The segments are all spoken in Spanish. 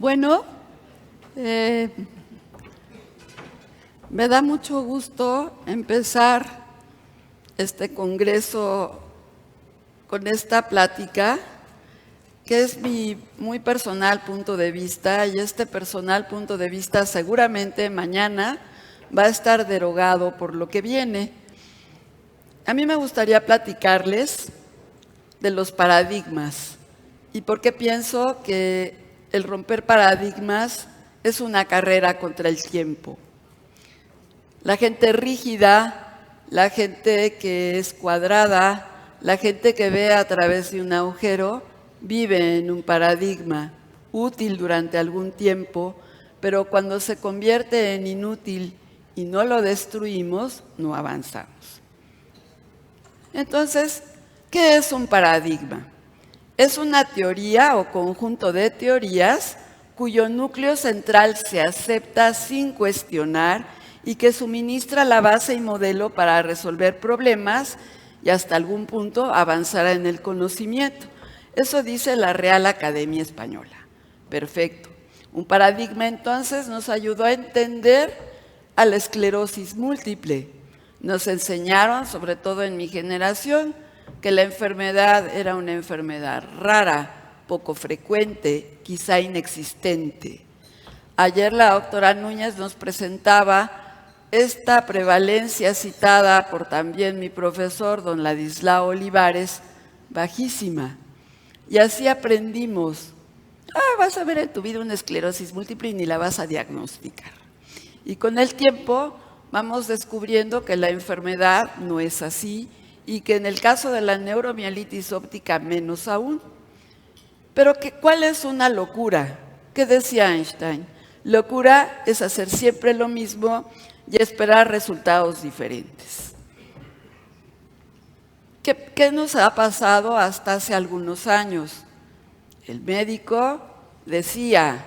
Bueno, me da mucho gusto empezar este congreso con esta plática, que es mi muy personal punto de vista, y este personal punto de vista seguramente mañana va a estar derogado por lo que viene. A mí me gustaría platicarles de los paradigmas y por qué pienso que el romper paradigmas es una carrera contra el tiempo. La gente rígida, la gente que es cuadrada, la gente que ve a través de un agujero, vive en un paradigma útil durante algún tiempo, pero cuando se convierte en inútil y no lo destruimos, no avanzamos. Entonces, ¿qué es un paradigma? Es una teoría o conjunto de teorías cuyo núcleo central se acepta sin cuestionar y que suministra la base y modelo para resolver problemas y hasta algún punto avanzar en el conocimiento. Eso dice la Real Academia Española. Perfecto. Un paradigma entonces nos ayudó a entender a la esclerosis múltiple. Nos enseñaron, sobre todo en mi generación, que la enfermedad era una enfermedad rara, poco frecuente, quizá inexistente. Ayer la doctora Núñez nos presentaba esta prevalencia citada por también mi profesor, don Ladislao Olivares, bajísima. Y así aprendimos, vas a ver en tu vida una esclerosis múltiple y ni la vas a diagnosticar. Y con el tiempo vamos descubriendo que la enfermedad no es así y que en el caso de la neuromielitis óptica menos aún. Pero ¿cuál es una locura? ¿Qué decía Einstein? Locura es hacer siempre lo mismo y esperar resultados diferentes. ¿Qué nos ha pasado hasta hace algunos años? El médico decía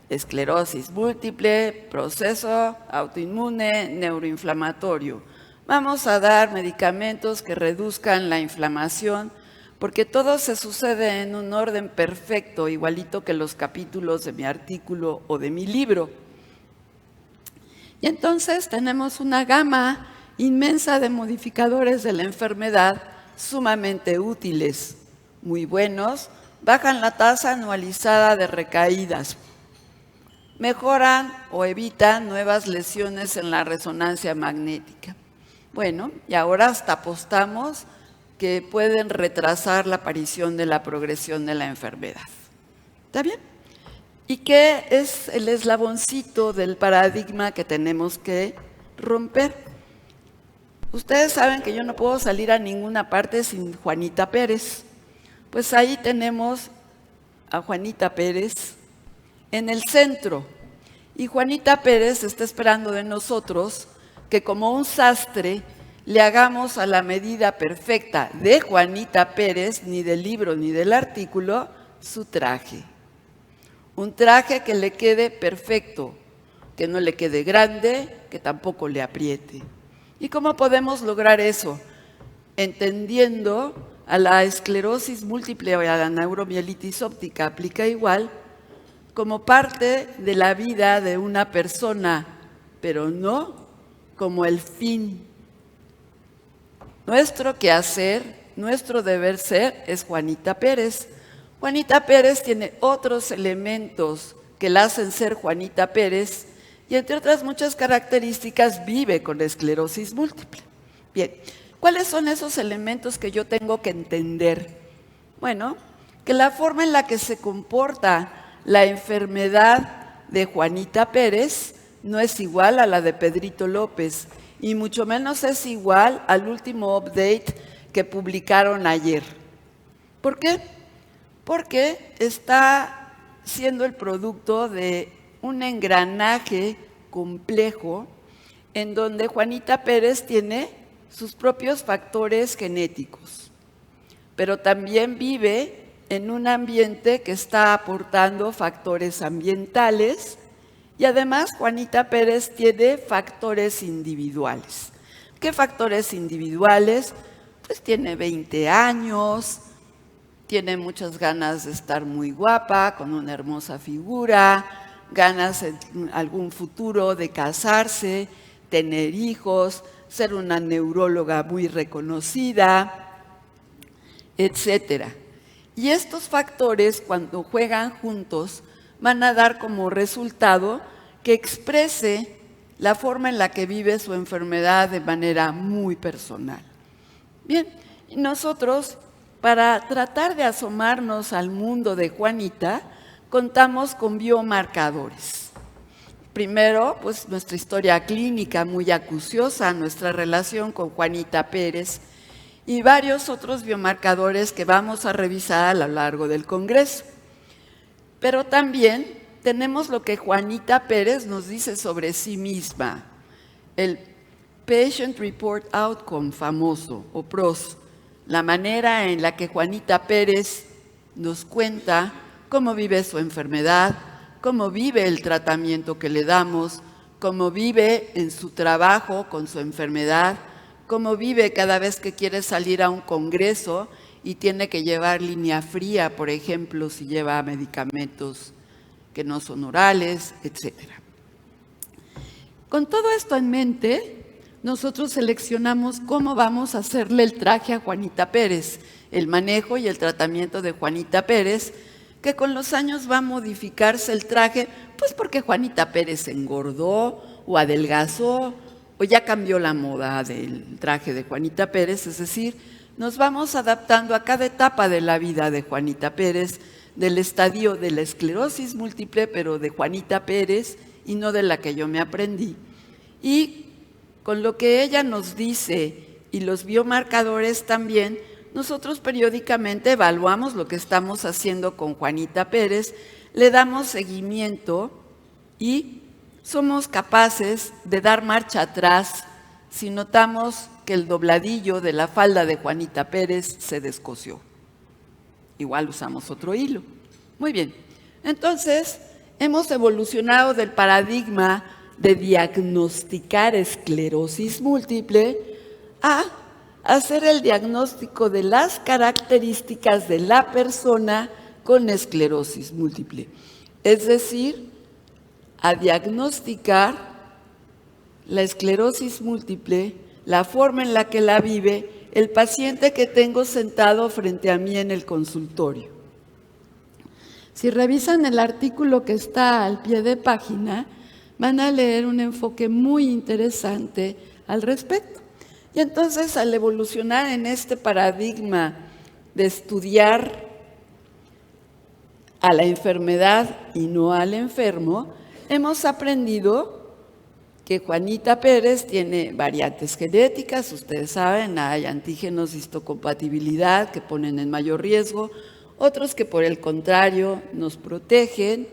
esclerosis múltiple, proceso autoinmune, neuroinflamatorio. Vamos a dar medicamentos que reduzcan la inflamación, porque todo se sucede en un orden perfecto, igualito que los capítulos de mi artículo o de mi libro. Y entonces tenemos una gama inmensa de modificadores de la enfermedad sumamente útiles, muy buenos, bajan la tasa anualizada de recaídas, mejoran o evitan nuevas lesiones en la resonancia magnética. Bueno, y ahora hasta apostamos que pueden retrasar la aparición de la progresión de la enfermedad. ¿Está bien? ¿Y qué es el eslaboncito del paradigma que tenemos que romper? Ustedes saben que yo no puedo salir a ninguna parte sin Juanita Pérez. Pues ahí tenemos a Juanita Pérez en el centro. Y Juanita Pérez está esperando de nosotros que como un sastre le hagamos a la medida perfecta de Juanita Pérez, ni del libro ni del artículo, su traje. Un traje que le quede perfecto, que no le quede grande, que tampoco le apriete. ¿Y cómo podemos lograr eso? Entendiendo a la esclerosis múltiple o a la neuromielitis óptica, aplica igual, como parte de la vida de una persona, pero no como el fin. Nuestro quehacer, nuestro deber ser es Juanita Pérez. Juanita Pérez tiene otros elementos que la hacen ser Juanita Pérez y entre otras muchas características vive con la esclerosis múltiple. Bien, ¿cuáles son esos elementos que yo tengo que entender? Bueno, que la forma en la que se comporta la enfermedad de Juanita Pérez no es igual a la de Pedrito López y mucho menos es igual al último update que publicaron ayer. ¿Por qué? Porque está siendo el producto de un engranaje complejo en donde Juanita Pérez tiene sus propios factores genéticos, pero también vive en un ambiente que está aportando factores ambientales y además Juanita Pérez tiene factores individuales. ¿Qué factores individuales? Pues tiene 20 años, tiene muchas ganas de estar muy guapa, con una hermosa figura, ganas en algún futuro de casarse, tener hijos, ser una neuróloga muy reconocida, etcétera. Y estos factores, cuando juegan juntos, van a dar como resultado que exprese la forma en la que vive su enfermedad de manera muy personal. Bien, y nosotros, para tratar de asomarnos al mundo de Juanita, contamos con biomarcadores. Primero, pues nuestra historia clínica muy acuciosa, nuestra relación con Juanita Pérez y varios otros biomarcadores que vamos a revisar a lo largo del Congreso. Pero también tenemos lo que Juanita Pérez nos dice sobre sí misma, el Patient Report Outcome famoso, o PROS, la manera en la que Juanita Pérez nos cuenta cómo vive su enfermedad, cómo vive el tratamiento que le damos, cómo vive en su trabajo con su enfermedad, cómo vive cada vez que quiere salir a un congreso y tiene que llevar línea fría, por ejemplo, si lleva medicamentos que no son orales, etc. Con todo esto en mente, nosotros seleccionamos cómo vamos a hacerle el traje a Juanita Pérez, el manejo y el tratamiento de Juanita Pérez, que con los años va a modificarse el traje, pues porque Juanita Pérez engordó o adelgazó o ya cambió la moda del traje de Juanita Pérez, es decir, nos vamos adaptando a cada etapa de la vida de Juanita Pérez, del estadio de la esclerosis múltiple, pero de Juanita Pérez y no de la que yo me aprendí. Y con lo que ella nos dice y los biomarcadores también, nosotros periódicamente evaluamos lo que estamos haciendo con Juanita Pérez, le damos seguimiento y somos capaces de dar marcha atrás si notamos que el dobladillo de la falda de Juanita Pérez se descosió. Igual usamos otro hilo. Muy bien. Entonces, hemos evolucionado del paradigma de diagnosticar esclerosis múltiple a hacer el diagnóstico de las características de la persona con esclerosis múltiple. Es decir, a diagnosticar la esclerosis múltiple, la forma en la que la vive el paciente que tengo sentado frente a mí en el consultorio. Si revisan el artículo que está al pie de página, van a leer un enfoque muy interesante al respecto. Y entonces, al evolucionar en este paradigma de estudiar a la enfermedad y no al enfermo, hemos aprendido que Juanita Pérez tiene variantes genéticas, ustedes saben, hay antígenos de histocompatibilidad que ponen en mayor riesgo, otros que por el contrario nos protegen,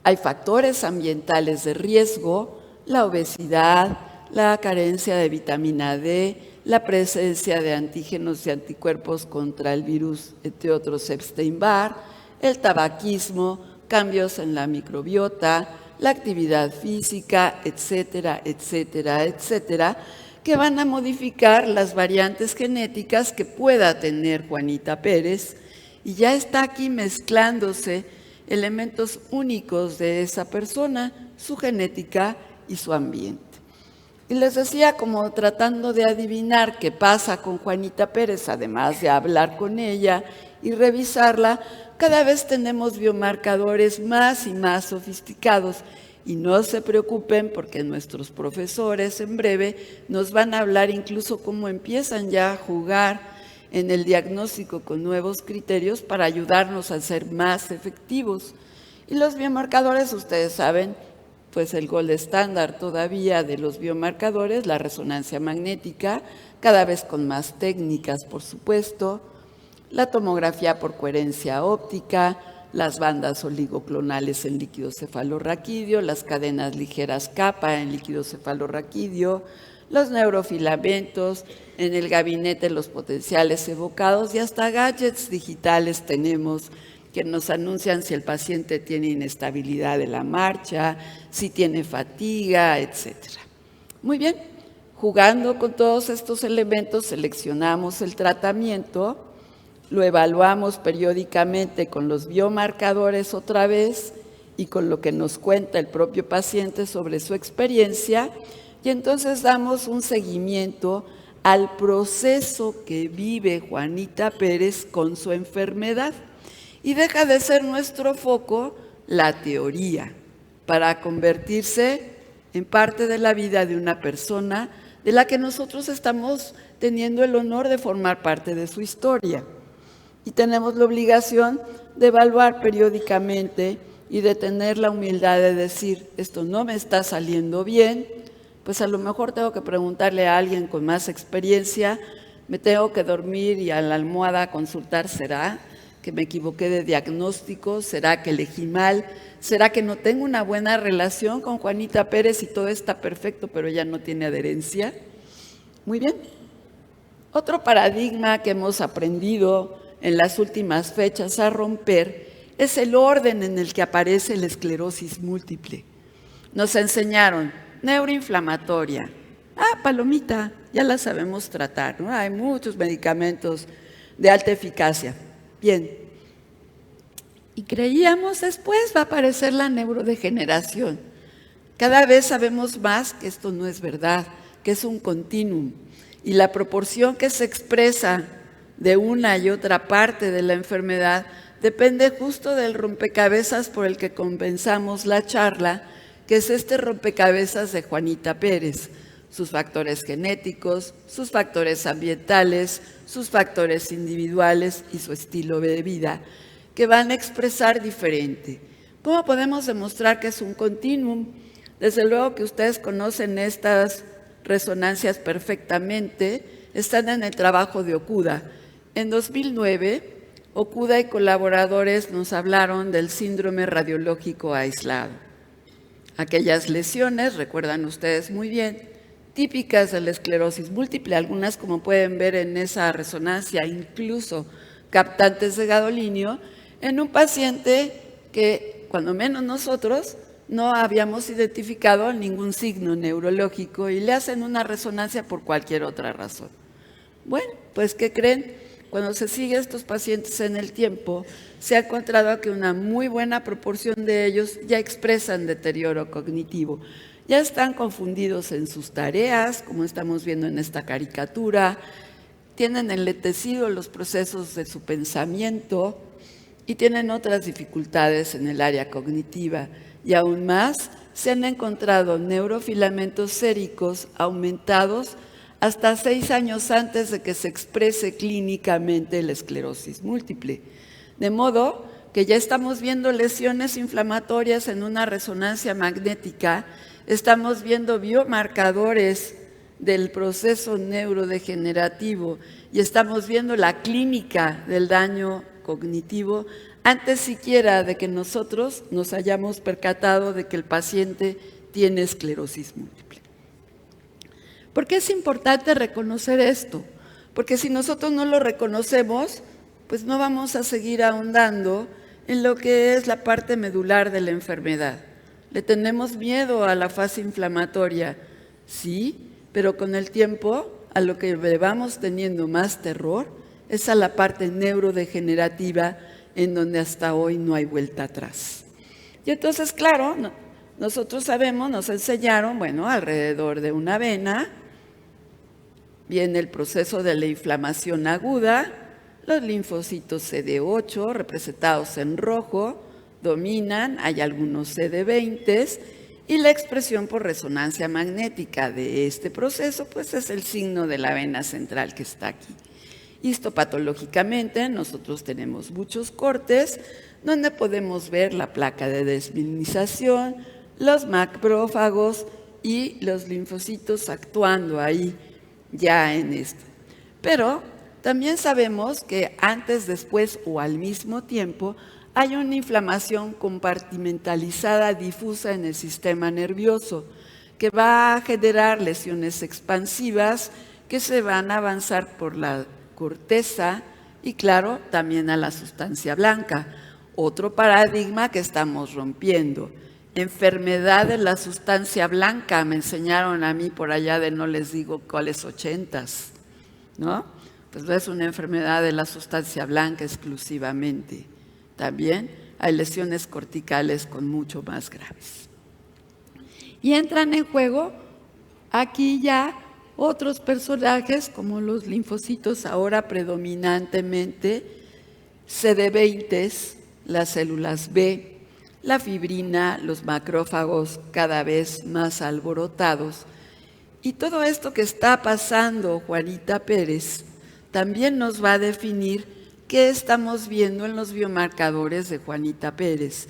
hay factores ambientales de riesgo, la obesidad, la carencia de vitamina D, la presencia de antígenos y anticuerpos contra el virus, entre otros Epstein-Barr, el tabaquismo, cambios en la microbiota, la actividad física, etcétera, etcétera, etcétera, que van a modificar las variantes genéticas que pueda tener Juanita Pérez, y ya está aquí mezclándose elementos únicos de esa persona, su genética y su ambiente. Y les decía, como tratando de adivinar qué pasa con Juanita Pérez, además de hablar con ella y revisarla, cada vez tenemos biomarcadores más y más sofisticados. Y no se preocupen porque nuestros profesores en breve nos van a hablar incluso cómo empiezan ya a jugar en el diagnóstico con nuevos criterios para ayudarnos a ser más efectivos. Y los biomarcadores, ustedes saben, pues el gold estándar todavía de los biomarcadores, la resonancia magnética, cada vez con más técnicas, por supuesto, la tomografía por coherencia óptica, las bandas oligoclonales en líquido cefalorraquídeo, las cadenas ligeras kappa en líquido cefalorraquídeo, los neurofilamentos, en el gabinete los potenciales evocados y hasta gadgets digitales tenemos que nos anuncian si el paciente tiene inestabilidad de la marcha, si tiene fatiga, etc. Muy bien, jugando con todos estos elementos seleccionamos el tratamiento lo evaluamos periódicamente con los biomarcadores otra vez y con lo que nos cuenta el propio paciente sobre su experiencia, y entonces damos un seguimiento al proceso que vive Juanita Pérez con su enfermedad. Y deja de ser nuestro foco la teoría, para convertirse en parte de la vida de una persona de la que nosotros estamos teniendo el honor de formar parte de su historia. Y tenemos la obligación de evaluar periódicamente y de tener la humildad de decir, esto no me está saliendo bien, pues a lo mejor tengo que preguntarle a alguien con más experiencia, me tengo que dormir y a la almohada consultar, ¿será que me equivoqué de diagnóstico? ¿Será que elegí mal? ¿Será que no tengo una buena relación con Juanita Pérez y todo está perfecto, pero ella no tiene adherencia? Muy bien. Otro paradigma que hemos aprendido en las últimas fechas a romper es el orden en el que aparece la esclerosis múltiple. Nos enseñaron neuroinflamatoria. Palomita, ya la sabemos tratar, ¿no? Hay muchos medicamentos de alta eficacia. Bien. Y creíamos después va a aparecer la neurodegeneración. Cada vez sabemos más que esto no es verdad, que es un continuum. Y la proporción que se expresa de una y otra parte de la enfermedad depende justo del rompecabezas por el que comenzamos la charla, que es este rompecabezas de Juanita Pérez. Sus factores genéticos, sus factores ambientales, sus factores individuales y su estilo de vida, que van a expresar diferente. ¿Cómo podemos demostrar que es un continuum? Desde luego que ustedes conocen estas resonancias perfectamente, están en el trabajo de Okuda. En 2009, Okuda y colaboradores nos hablaron del síndrome radiológico aislado. Aquellas lesiones, recuerdan ustedes muy bien, típicas de la esclerosis múltiple, algunas como pueden ver en esa resonancia, incluso captantes de gadolinio, en un paciente que, cuando menos nosotros, no habíamos identificado ningún signo neurológico y le hacen una resonancia por cualquier otra razón. Bueno, pues ¿qué creen? Cuando se sigue a estos pacientes en el tiempo, se ha encontrado que una muy buena proporción de ellos ya expresan deterioro cognitivo. Ya están confundidos en sus tareas, como estamos viendo en esta caricatura, tienen enlentecidos los procesos de su pensamiento y tienen otras dificultades en el área cognitiva. Y aún más, se han encontrado neurofilamentos séricos aumentados hasta 6 años antes de que se exprese clínicamente la esclerosis múltiple. De modo que ya estamos viendo lesiones inflamatorias en una resonancia magnética, estamos viendo biomarcadores del proceso neurodegenerativo y estamos viendo la clínica del daño cognitivo antes siquiera de que nosotros nos hayamos percatado de que el paciente tiene esclerosis múltiple. ¿Por qué es importante reconocer esto? Porque si nosotros no lo reconocemos, pues no vamos a seguir ahondando en lo que es la parte medular de la enfermedad. Le tenemos miedo a la fase inflamatoria, sí, pero con el tiempo a lo que le vamos teniendo más terror es a la parte neurodegenerativa, en donde hasta hoy no hay vuelta atrás. Y entonces, claro, nosotros sabemos, nos enseñaron, alrededor de una vena viene el proceso de la inflamación aguda, los linfocitos CD8 representados en rojo dominan, hay algunos CD20 y la expresión por resonancia magnética de este proceso pues es el signo de la vena central que está aquí. Histopatológicamente nosotros tenemos muchos cortes donde podemos ver la placa de desmielinización, los macrófagos y los linfocitos actuando ahí ya en esto. Pero también sabemos que antes, después o al mismo tiempo hay una inflamación compartimentalizada difusa en el sistema nervioso que va a generar lesiones expansivas que se van a avanzar por la corteza y, claro, también a la sustancia blanca. Otro paradigma que estamos rompiendo. Enfermedad de la sustancia blanca, me enseñaron a mí por allá de no les digo cuáles 80s, ¿no? pues no es una enfermedad de la sustancia blanca exclusivamente. También hay lesiones corticales con mucho más graves. Y entran en juego aquí ya otros personajes como los linfocitos, ahora predominantemente CD20, las células B, la fibrina, los macrófagos cada vez más alborotados. Y todo esto que está pasando, Juanita Pérez, también nos va a definir qué estamos viendo en los biomarcadores de Juanita Pérez.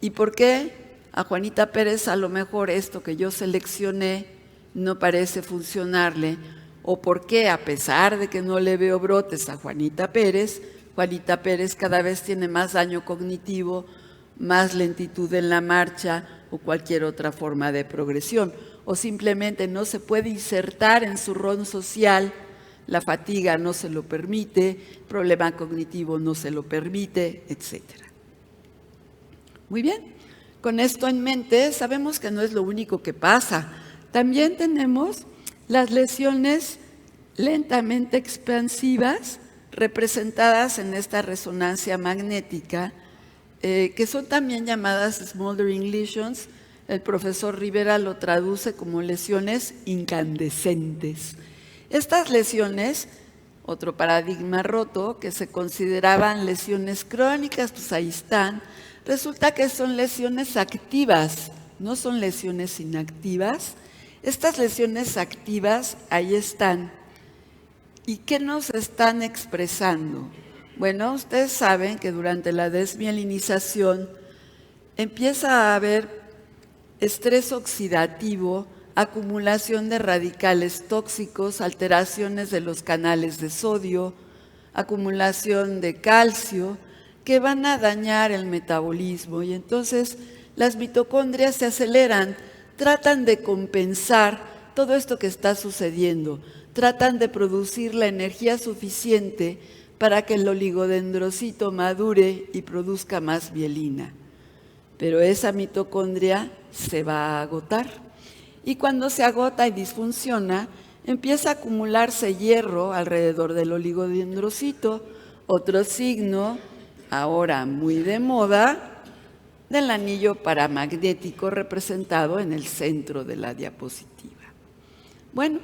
¿Y por qué a Juanita Pérez a lo mejor esto que yo seleccioné no parece funcionarle? ¿O por qué, a pesar de que no le veo brotes a Juanita Pérez cada vez tiene más daño cognitivo, más lentitud en la marcha o cualquier otra forma de progresión? O simplemente no se puede insertar en su rol social, la fatiga no se lo permite, el problema cognitivo no se lo permite, etc. Muy bien, con esto en mente sabemos que no es lo único que pasa. También tenemos las lesiones lentamente expansivas representadas en esta resonancia magnética, que son también llamadas smoldering lesions. El profesor Rivera lo traduce como lesiones incandescentes. Estas lesiones, otro paradigma roto, que se consideraban lesiones crónicas, pues ahí están. Resulta que son lesiones activas, no son lesiones inactivas. Estas lesiones activas ahí están. ¿Y qué nos están expresando? Bueno, ustedes saben que durante la desmielinización empieza a haber estrés oxidativo, acumulación de radicales tóxicos, alteraciones de los canales de sodio, acumulación de calcio, que van a dañar el metabolismo. Y entonces las mitocondrias se aceleran, tratan de compensar todo esto que está sucediendo, tratan de producir la energía suficiente para que el oligodendrocito madure y produzca más mielina. Pero esa mitocondria se va a agotar. Y cuando se agota y disfunciona, empieza a acumularse hierro alrededor del oligodendrocito, otro signo, ahora muy de moda, del anillo paramagnético representado en el centro de la diapositiva. Bueno,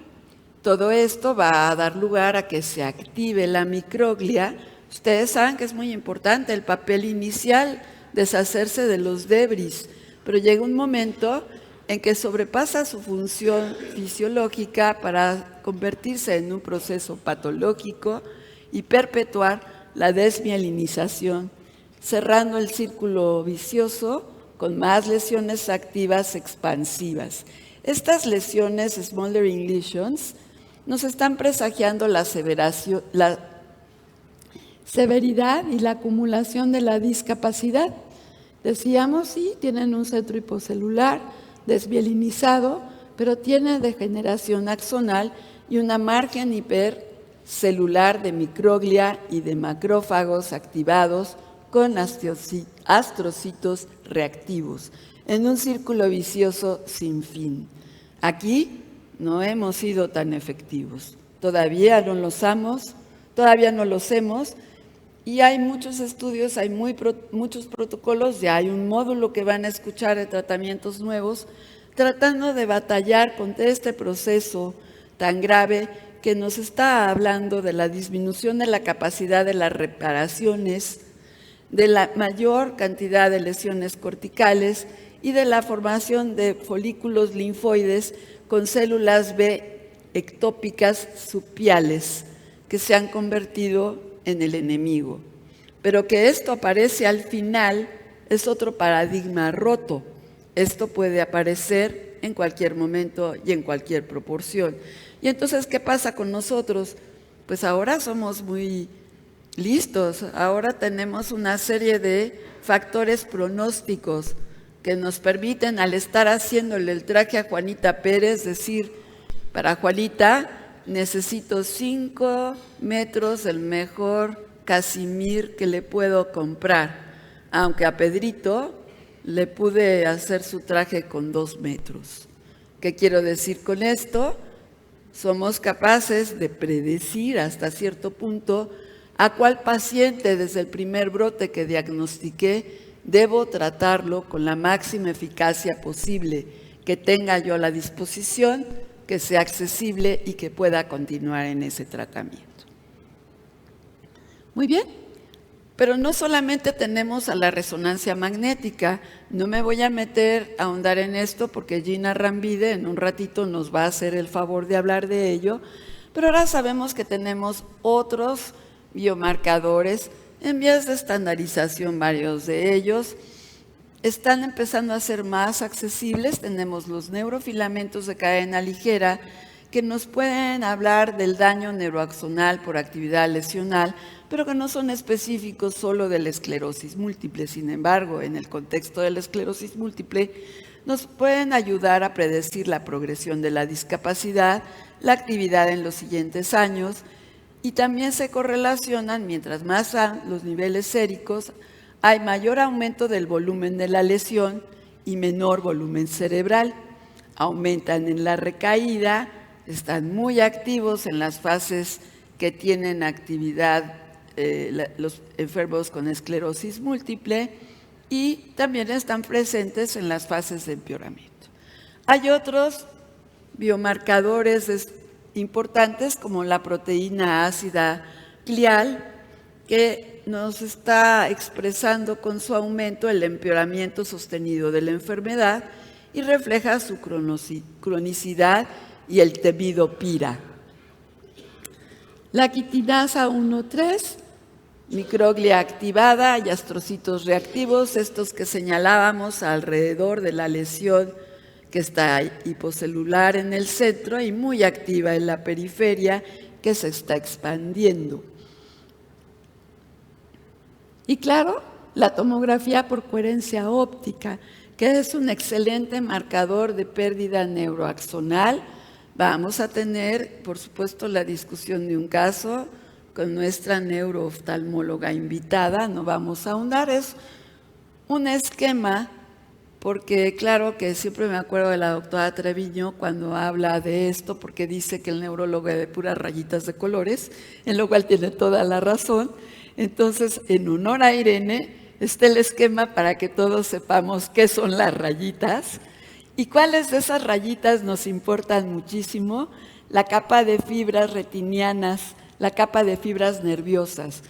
todo esto va a dar lugar a que se active la microglia. Ustedes saben que es muy importante el papel inicial, deshacerse de los debris, pero llega un momento en que sobrepasa su función fisiológica para convertirse en un proceso patológico y perpetuar la desmielinización, cerrando el círculo vicioso con más lesiones activas expansivas. Estas lesiones, smoldering lesions, nos están presagiando la severidad y la acumulación de la discapacidad. Decíamos, sí, tienen un centro hipocelular desmielinizado, pero tiene degeneración axonal y una margen hipercelular de microglia y de macrófagos activados con astrocitos reactivos, en un círculo vicioso sin fin. Aquí no hemos sido tan efectivos. Todavía no lo hemos, y hay muchos estudios, hay muchos protocolos, ya hay un módulo que van a escuchar de tratamientos nuevos, tratando de batallar contra este proceso tan grave que nos está hablando de la disminución de la capacidad de las reparaciones, de la mayor cantidad de lesiones corticales y de la formación de folículos linfoides con células B ectópicas subpiales que se han convertido en el enemigo. Pero que esto aparece al final es otro paradigma roto. Esto puede aparecer en cualquier momento y en cualquier proporción. Y entonces, ¿qué pasa con nosotros? Pues ahora somos muy listos. Ahora tenemos una serie de factores pronósticos que nos permiten, al estar haciéndole el traje a Juanita Pérez, decir, para Juanita necesito 5 metros del mejor casimir que le puedo comprar, aunque a Pedrito le pude hacer su traje con 2 metros. ¿Qué quiero decir con esto? somos capaces de predecir hasta cierto punto a cuál paciente desde el primer brote que diagnostiqué debo tratarlo con la máxima eficacia posible, que tenga yo a la disposición, que sea accesible y que pueda continuar en ese tratamiento. Muy bien, pero no solamente tenemos a la resonancia magnética, no me voy a meter a ahondar en esto porque Gina Rambide en un ratito nos va a hacer el favor de hablar de ello, pero ahora sabemos que tenemos otros biomarcadores en vías de estandarización, varios de ellos están empezando a ser más accesibles. Tenemos los neurofilamentos de cadena ligera que nos pueden hablar del daño neuroaxonal por actividad lesional, pero que no son específicos solo de la esclerosis múltiple. Sin embargo, en el contexto de la esclerosis múltiple, nos pueden ayudar a predecir la progresión de la discapacidad, la actividad en los siguientes años, y también se correlacionan, mientras más sean los niveles séricos, hay mayor aumento del volumen de la lesión y menor volumen cerebral. Aumentan en la recaída, están muy activos en las fases que tienen actividad los enfermos con esclerosis múltiple y también están presentes en las fases de empeoramiento. Hay otros biomarcadores importantes como la proteína ácida glial que nos está expresando con su aumento el empeoramiento sostenido de la enfermedad y refleja su cronicidad y el temido PIRA. La quitinasa 1,3, microglia activada y astrocitos reactivos, estos que señalábamos alrededor de la lesión que está hipocelular en el centro y muy activa en la periferia que se está expandiendo. Y claro, la tomografía por coherencia óptica, que es un excelente marcador de pérdida neuroaxonal. Vamos a tener, por supuesto, la discusión de un caso con nuestra neurooftalmóloga invitada. No vamos a ahondar, es un esquema, porque claro que siempre me acuerdo de la doctora Treviño cuando habla de esto, porque dice que el neurólogo es de puras rayitas de colores, en lo cual tiene toda la razón. Entonces, en honor a Irene, está el esquema para que todos sepamos qué son las rayitas y cuáles de esas rayitas nos importan muchísimo. La capa de fibras retinianas, la capa de fibras nerviosas.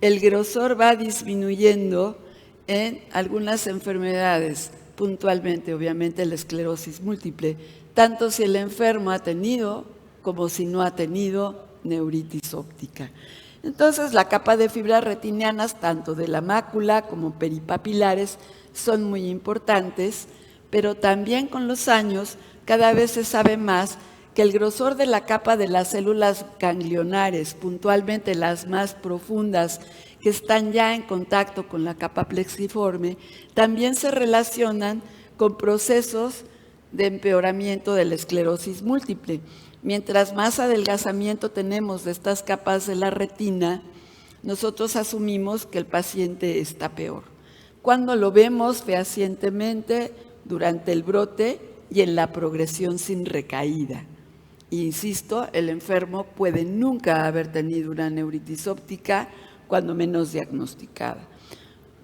El grosor va disminuyendo en algunas enfermedades, puntualmente, obviamente, la esclerosis múltiple, tanto si el enfermo ha tenido como si no ha tenido neuritis óptica. Entonces, la capa de fibras retinianas, tanto de la mácula como peripapilares, son muy importantes, pero también con los años cada vez se sabe más que el grosor de la capa de las células ganglionares, puntualmente las más profundas, que están ya en contacto con la capa plexiforme, también se relacionan con procesos de empeoramiento de la esclerosis múltiple. Mientras más adelgazamiento tenemos de estas capas de la retina, nosotros asumimos que el paciente está peor. Cuando lo vemos fehacientemente durante el brote y en la progresión sin recaída. Insisto, el enfermo puede nunca haber tenido una neuritis óptica, cuando menos diagnosticada.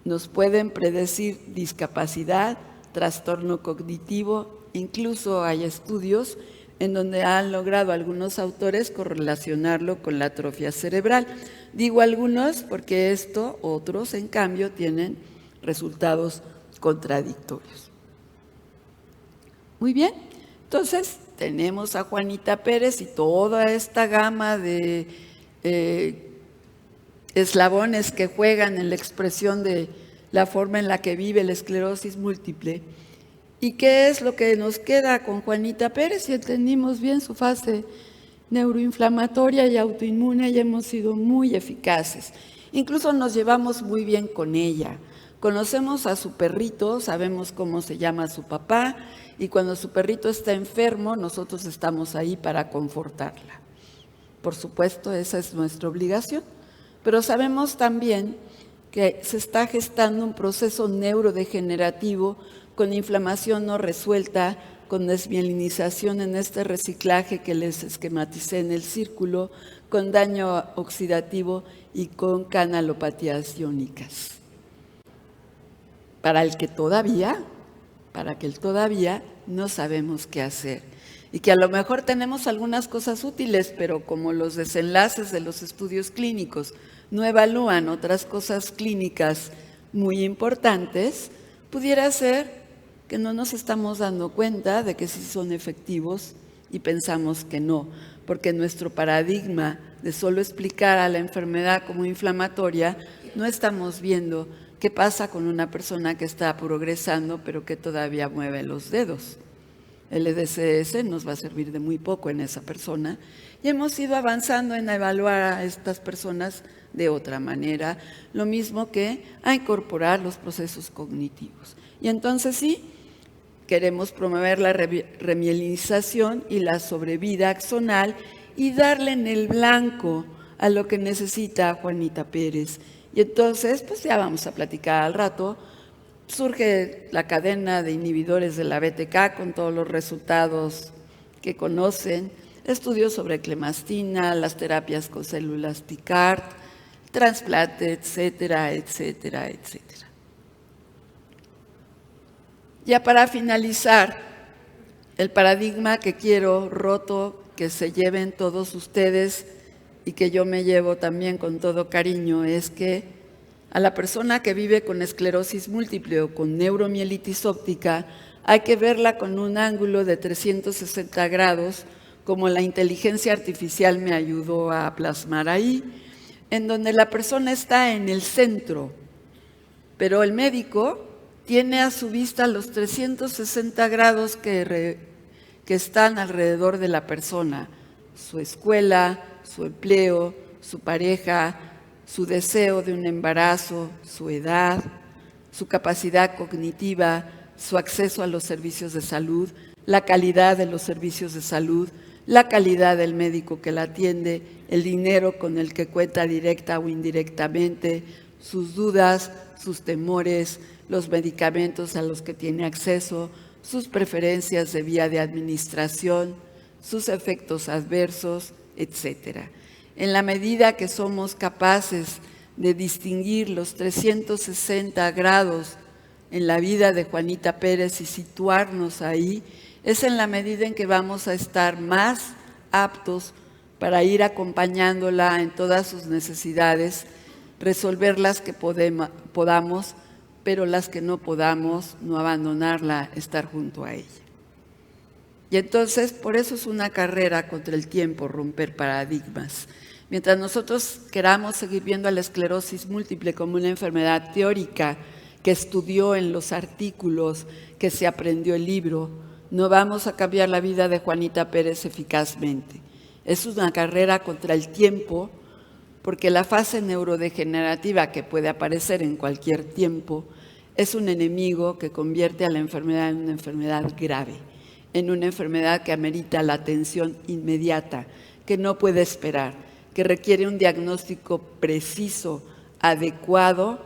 Nos pueden predecir discapacidad, trastorno cognitivo, incluso hay estudios en donde han logrado algunos autores correlacionarlo con la atrofia cerebral. Digo algunos porque otros en cambio tienen resultados contradictorios. Muy bien, entonces tenemos a Juanita Pérez y toda esta gama de eslabones que juegan en la expresión de la forma en la que vive la esclerosis múltiple. ¿Y qué es lo que nos queda con Juanita Pérez? Si entendimos bien su fase neuroinflamatoria y autoinmune, ya hemos sido muy eficaces. Incluso nos llevamos muy bien con ella. Conocemos a su perrito, sabemos cómo se llama su papá, y cuando su perrito está enfermo, nosotros estamos ahí para confortarla. Por supuesto, esa es nuestra obligación. Pero sabemos también que se está gestando un proceso neurodegenerativo con inflamación no resuelta, con desmielinización en este reciclaje que les esquematicé en el círculo, con daño oxidativo y con canalopatías iónicas. Para el que todavía no sabemos qué hacer. Y que a lo mejor tenemos algunas cosas útiles, pero como los desenlaces de los estudios clínicos no evalúan otras cosas clínicas muy importantes, pudiera ser que no nos estamos dando cuenta de que sí son efectivos y pensamos que no, porque nuestro paradigma de solo explicar a la enfermedad como inflamatoria, no estamos viendo qué pasa con una persona que está progresando pero que todavía mueve los dedos. El EDCS nos va a servir de muy poco en esa persona y hemos ido avanzando en evaluar a estas personas de otra manera, lo mismo que a incorporar los procesos cognitivos. Y entonces sí, queremos promover la remielinización y la sobrevida axonal y darle en el blanco a lo que necesita Juanita Pérez. Y entonces, pues ya vamos a platicar al rato. Surge la cadena de inhibidores de la BTK con todos los resultados que conocen, estudios sobre clemastina, las terapias con células TCAR, trasplante, etcétera, etcétera, etcétera. Ya para finalizar, el paradigma que quiero roto, que se lleven todos ustedes y que yo me llevo también con todo cariño, es que a la persona que vive con esclerosis múltiple o con neuromielitis óptica hay que verla con un ángulo de 360 grados, como la inteligencia artificial me ayudó a plasmar ahí, en donde la persona está en el centro, pero el médico tiene a su vista los 360 grados que están alrededor de la persona, su escuela, su empleo, su pareja, su deseo de un embarazo, su edad, su capacidad cognitiva, su acceso a los servicios de salud, la calidad de los servicios de salud, la calidad del médico que la atiende, el dinero con el que cuenta directa o indirectamente, sus dudas, sus temores, los medicamentos a los que tiene acceso, sus preferencias de vía de administración, sus efectos adversos, etc. En la medida que somos capaces de distinguir los 360 grados en la vida de Juanita Pérez y situarnos ahí, es en la medida en que vamos a estar más aptos para ir acompañándola en todas sus necesidades, resolver las que podamos, pero las que no podamos, no abandonarla, estar junto a ella. Y entonces, por eso es una carrera contra el tiempo, romper paradigmas. Mientras nosotros queramos seguir viendo a la esclerosis múltiple como una enfermedad teórica que estudió en los artículos, que se aprendió el libro, no vamos a cambiar la vida de Juanita Pérez eficazmente. Es una carrera contra el tiempo, porque la fase neurodegenerativa que puede aparecer en cualquier tiempo es un enemigo que convierte a la enfermedad en una enfermedad grave, en una enfermedad que amerita la atención inmediata, que no puede esperar, que requiere un diagnóstico preciso, adecuado,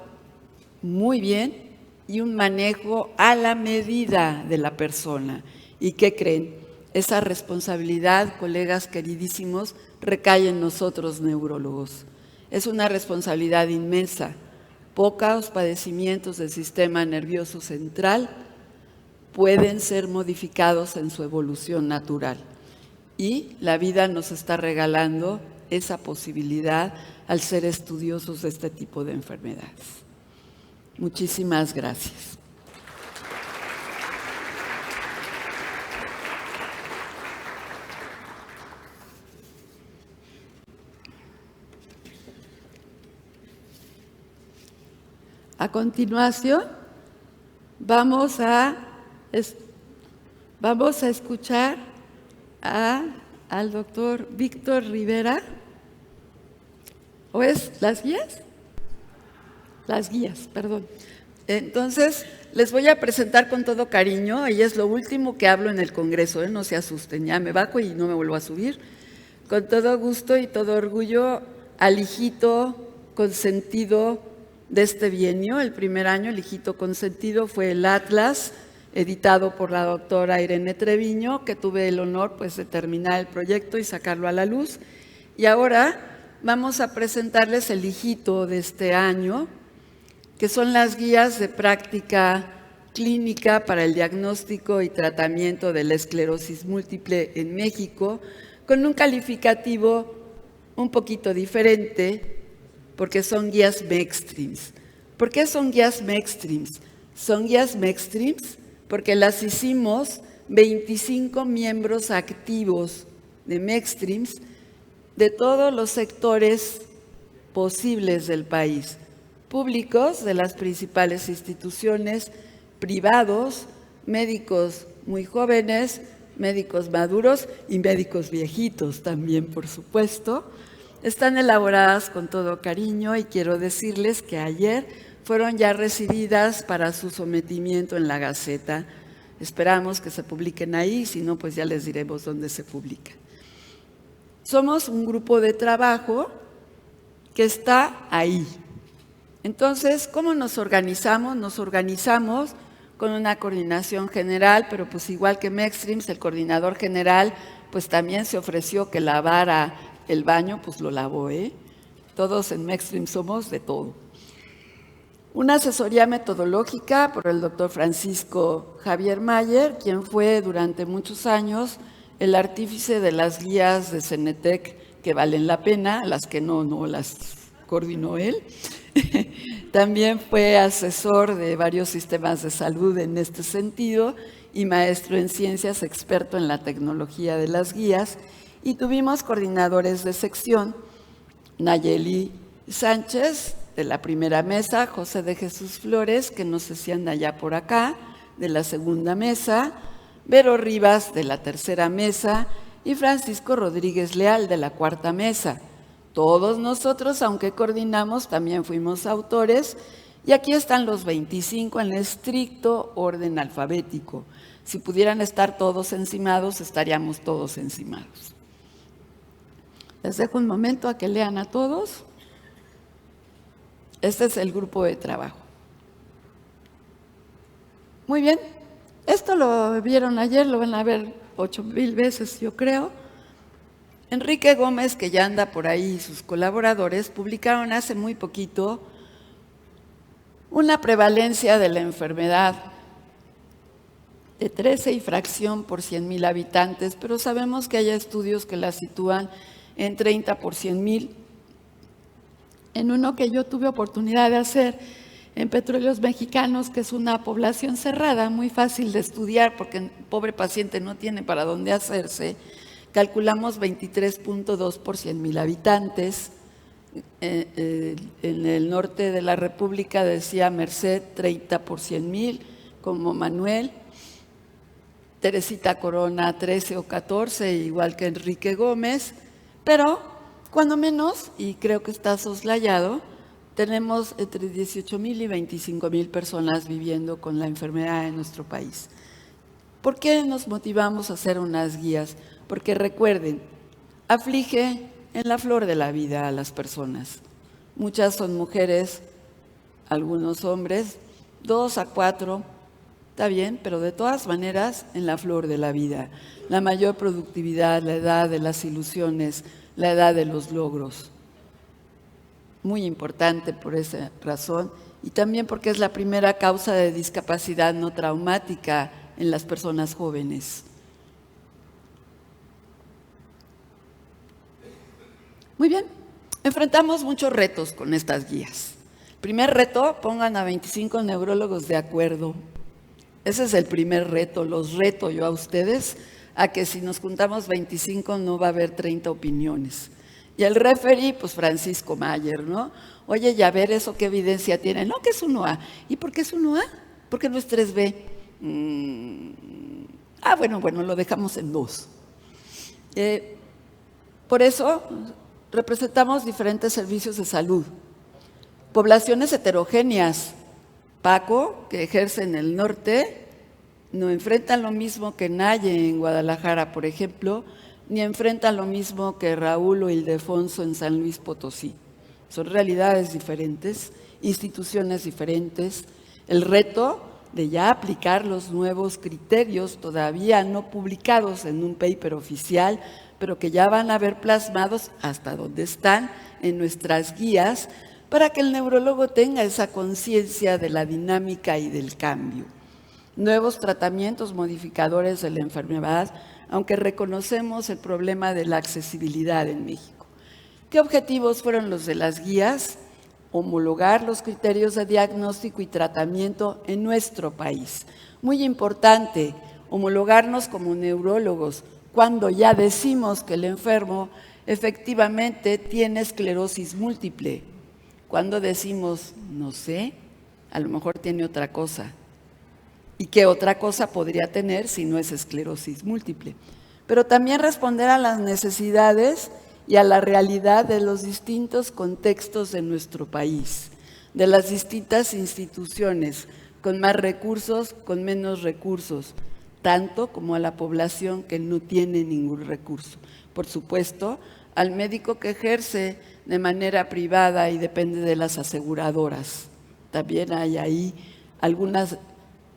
muy bien, y un manejo a la medida de la persona. ¿Y qué creen? Esa responsabilidad, colegas queridísimos, recae en nosotros neurólogos. Es una responsabilidad inmensa. Pocos padecimientos del sistema nervioso central pueden ser modificados en su evolución natural. Y la vida nos está regalando esa posibilidad al ser estudiosos de este tipo de enfermedades. Muchísimas gracias. A continuación, vamos a escuchar al doctor Víctor Rivera. ¿O es las guías? Las guías, perdón. Entonces, les voy a presentar con todo cariño, y es lo último que hablo en el Congreso, no se asusten, ya me bajo y no me vuelvo a subir. Con todo gusto y todo orgullo, al hijito consentido de este bienio. El primer año, el hijito consentido fue el Atlas, editado por la doctora Irene Treviño, que tuve el honor pues, de terminar el proyecto y sacarlo a la luz. Y ahora vamos a presentarles el hijito de este año, que son las guías de práctica clínica para el diagnóstico y tratamiento de la esclerosis múltiple en México, con un calificativo un poquito diferente, porque son guías MECSTRIMS. ¿Por qué son guías MECSTRIMS? Son guías MECSTRIMS porque las hicimos 25 miembros activos de MECSTRIMS de todos los sectores posibles del país, públicos de las principales instituciones, privados, médicos muy jóvenes, médicos maduros y médicos viejitos también, por supuesto. Están elaboradas con todo cariño y quiero decirles que ayer fueron ya recibidas para su sometimiento en la Gaceta. Esperamos que se publiquen ahí, si no, pues ya les diremos dónde se publican. Somos un grupo de trabajo que está ahí. Entonces, ¿cómo nos organizamos? Nos organizamos con una coordinación general, pero pues igual que MECSTRIMS, el coordinador general, pues también se ofreció que lavara el baño, pues lo lavó, ¿eh? Todos en MECSTRIMS somos de todo. Una asesoría metodológica por el doctor Francisco Javier Mayer, quien fue durante muchos años el artífice de las guías de CENETEC que valen la pena, las que no las coordinó él. También fue asesor de varios sistemas de salud en este sentido y maestro en ciencias, experto en la tecnología de las guías. Y tuvimos coordinadores de sección, Nayeli Sánchez, de la primera mesa, José de Jesús Flores, que no sé si anda ya por acá, de la segunda mesa, Vero Rivas, de la tercera mesa, y Francisco Rodríguez Leal, de la cuarta mesa. Todos nosotros, aunque coordinamos, también fuimos autores, y aquí están los 25 en estricto orden alfabético. Si pudieran estar todos encimados, estaríamos todos encimados. Les dejo un momento a que lean a todos. Este es el grupo de trabajo. Muy bien, esto lo vieron ayer, lo van a ver 8,000 veces, yo creo. Enrique Gómez, que ya anda por ahí, y sus colaboradores publicaron hace muy poquito una prevalencia de la enfermedad de 13 y fracción por 100,000 habitantes, pero sabemos que hay estudios que la sitúan en 30 por 100,000. En uno que yo tuve oportunidad de hacer en Petróleos Mexicanos, que es una población cerrada, muy fácil de estudiar porque el pobre paciente no tiene para dónde hacerse, calculamos 23.2 por 100,000 habitantes. En el norte de la República decía Merced 30 por 100,000, como Manuel. Teresita Corona 13 o 14, igual que Enrique Gómez, pero cuando menos, y creo que está soslayado, tenemos entre 18,000 y 25,000 personas viviendo con la enfermedad en nuestro país. ¿Por qué nos motivamos a hacer unas guías? Porque recuerden, aflige en la flor de la vida a las personas. Muchas son mujeres, algunos hombres, 2 a 4, está bien, pero de todas maneras en la flor de la vida. La mayor productividad, la edad de las ilusiones, la edad de los logros. Muy importante por esa razón y también porque es la primera causa de discapacidad no traumática en las personas jóvenes. Muy bien, enfrentamos muchos retos con estas guías. Primer reto, pongan a 25 neurólogos de acuerdo. Ese es el primer reto, los reto yo a ustedes a que si nos juntamos 25 no va a haber 30 opiniones. Y el referee, pues Francisco Mayer, ¿no? Oye, ya ver eso, ¿qué evidencia tiene? No, que es 1A. ¿Y por qué es 1A? ¿Por qué no es 3B? Bueno, lo dejamos en 2. Por eso representamos diferentes servicios de salud. Poblaciones heterogéneas. Paco, que ejerce en el norte, no enfrentan lo mismo que Naye en Guadalajara, por ejemplo, ni enfrentan lo mismo que Raúl o Ildefonso en San Luis Potosí. Son realidades diferentes, instituciones diferentes. El reto de ya aplicar los nuevos criterios todavía no publicados en un paper oficial, pero que ya van a ver plasmados hasta donde están en nuestras guías, para que el neurólogo tenga esa conciencia de la dinámica y del cambio. Nuevos tratamientos modificadores de la enfermedad, aunque reconocemos el problema de la accesibilidad en México. ¿Qué objetivos fueron los de las guías? Homologar los criterios de diagnóstico y tratamiento en nuestro país. Muy importante, homologarnos como neurólogos cuando ya decimos que el enfermo efectivamente tiene esclerosis múltiple. Cuando decimos, no sé, a lo mejor tiene otra cosa. ¿Y qué otra cosa podría tener si no es esclerosis múltiple? Pero también responder a las necesidades y a la realidad de los distintos contextos de nuestro país, de las distintas instituciones, con más recursos, con menos recursos, tanto como a la población que no tiene ningún recurso. Por supuesto, al médico que ejerce de manera privada y depende de las aseguradoras. También hay ahí algunas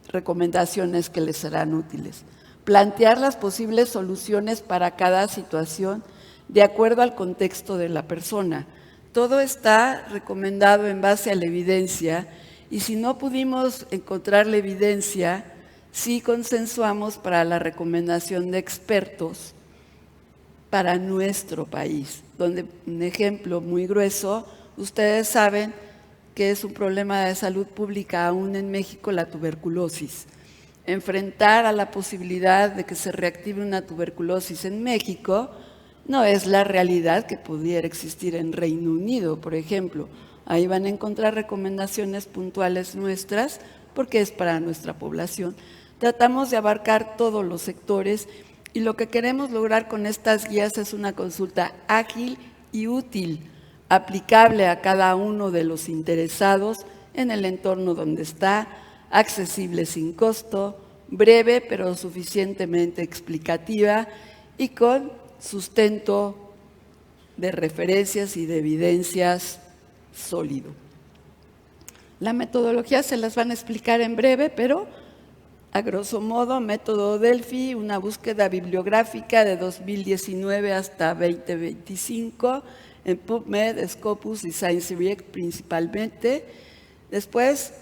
recomendaciones que les serán útiles. Plantear las posibles soluciones para cada situación de acuerdo al contexto de la persona. Todo está recomendado en base a la evidencia, y si no pudimos encontrar la evidencia, sí consensuamos para la recomendación de expertos para nuestro país, donde un ejemplo muy grueso, ustedes saben que es un problema de salud pública aún en México la tuberculosis. Enfrentar a la posibilidad de que se reactive una tuberculosis en México no es la realidad que pudiera existir en Reino Unido, por ejemplo. Ahí van a encontrar recomendaciones puntuales nuestras porque es para nuestra población. Tratamos de abarcar todos los sectores y lo que queremos lograr con estas guías es una consulta ágil y útil, aplicable a cada uno de los interesados en el entorno donde está, accesible sin costo, breve pero suficientemente explicativa y con sustento de referencias y de evidencias sólido. La metodología se las van a explicar en breve, pero a grosso modo, método Delphi, una búsqueda bibliográfica de 2019 hasta 2025 en PubMed, Scopus y ScienceDirect principalmente. Después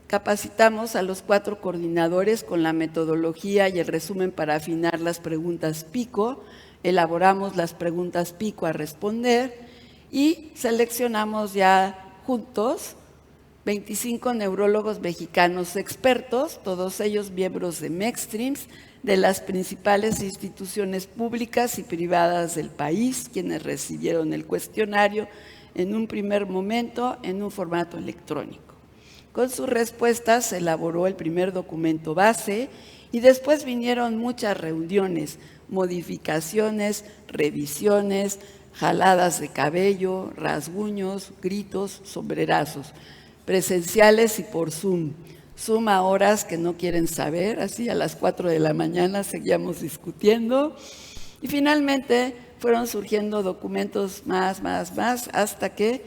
capacitamos a los 4 coordinadores con la metodología y el resumen para afinar las preguntas PICO. Elaboramos las preguntas PICO a responder y seleccionamos ya juntos 25 neurólogos mexicanos expertos, todos ellos miembros de MECSTRIMS, de las principales instituciones públicas y privadas del país, quienes recibieron el cuestionario en un primer momento en un formato electrónico. Con sus respuestas se elaboró el primer documento base y después vinieron muchas reuniones, modificaciones, revisiones, jaladas de cabello, rasguños, gritos, sombrerazos, presenciales y por Zoom. Zoom a horas que no quieren saber, así a las 4 de la mañana seguíamos discutiendo y finalmente fueron surgiendo documentos más, hasta que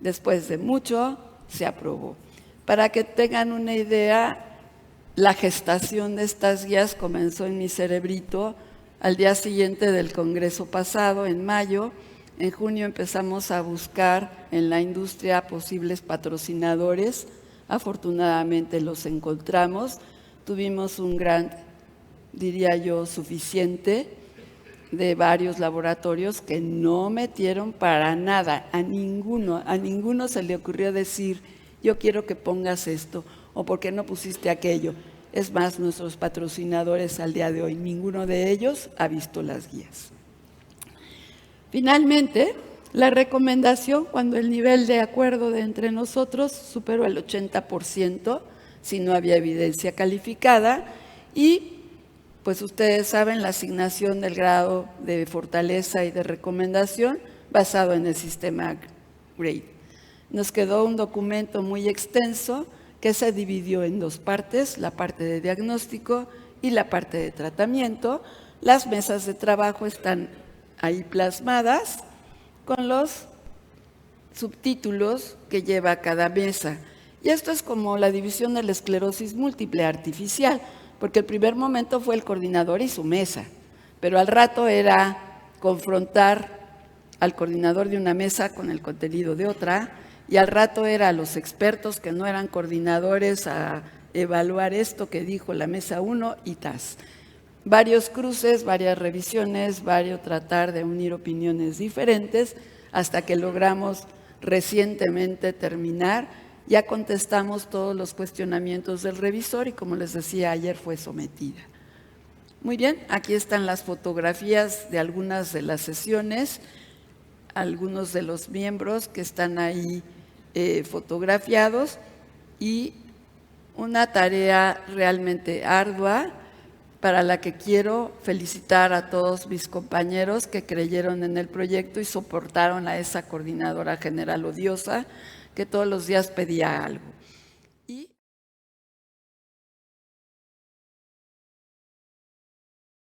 después de mucho se aprobó. Para que tengan una idea, la gestación de estas guías comenzó en mi cerebrito al día siguiente del congreso pasado, en mayo. En junio empezamos a buscar en la industria posibles patrocinadores. Afortunadamente los encontramos. Tuvimos un grant, diría yo, suficiente de varios laboratorios que no metieron para nada. A ninguno se le ocurrió decir, yo quiero que pongas esto, o ¿por qué no pusiste aquello? Es más, nuestros patrocinadores al día de hoy, ninguno de ellos ha visto las guías. Finalmente, la recomendación, cuando el nivel de acuerdo de entre nosotros superó el 80%, si no había evidencia calificada, y pues ustedes saben la asignación del grado de fortaleza y de recomendación basado en el sistema GRADE. Nos quedó un documento muy extenso que se dividió en 2 partes, la parte de diagnóstico y la parte de tratamiento. Las mesas de trabajo están ahí plasmadas con los subtítulos que lleva cada mesa. Y esto es como la división de la esclerosis múltiple artificial, porque el primer momento fue el coordinador y su mesa, pero al rato era confrontar al coordinador de una mesa con el contenido de otra, y al rato era a los expertos que no eran coordinadores a evaluar esto que dijo la mesa 1 y tas. Varios cruces, varias revisiones, varios tratar de unir opiniones diferentes, hasta que logramos recientemente terminar. Ya contestamos todos los cuestionamientos del revisor y, como les decía, ayer fue sometida. Muy bien, aquí están las fotografías de algunas de las sesiones, algunos de los miembros que están ahí fotografiados, y una tarea realmente ardua para la que quiero felicitar a todos mis compañeros que creyeron en el proyecto y soportaron a esa coordinadora general odiosa que todos los días pedía algo.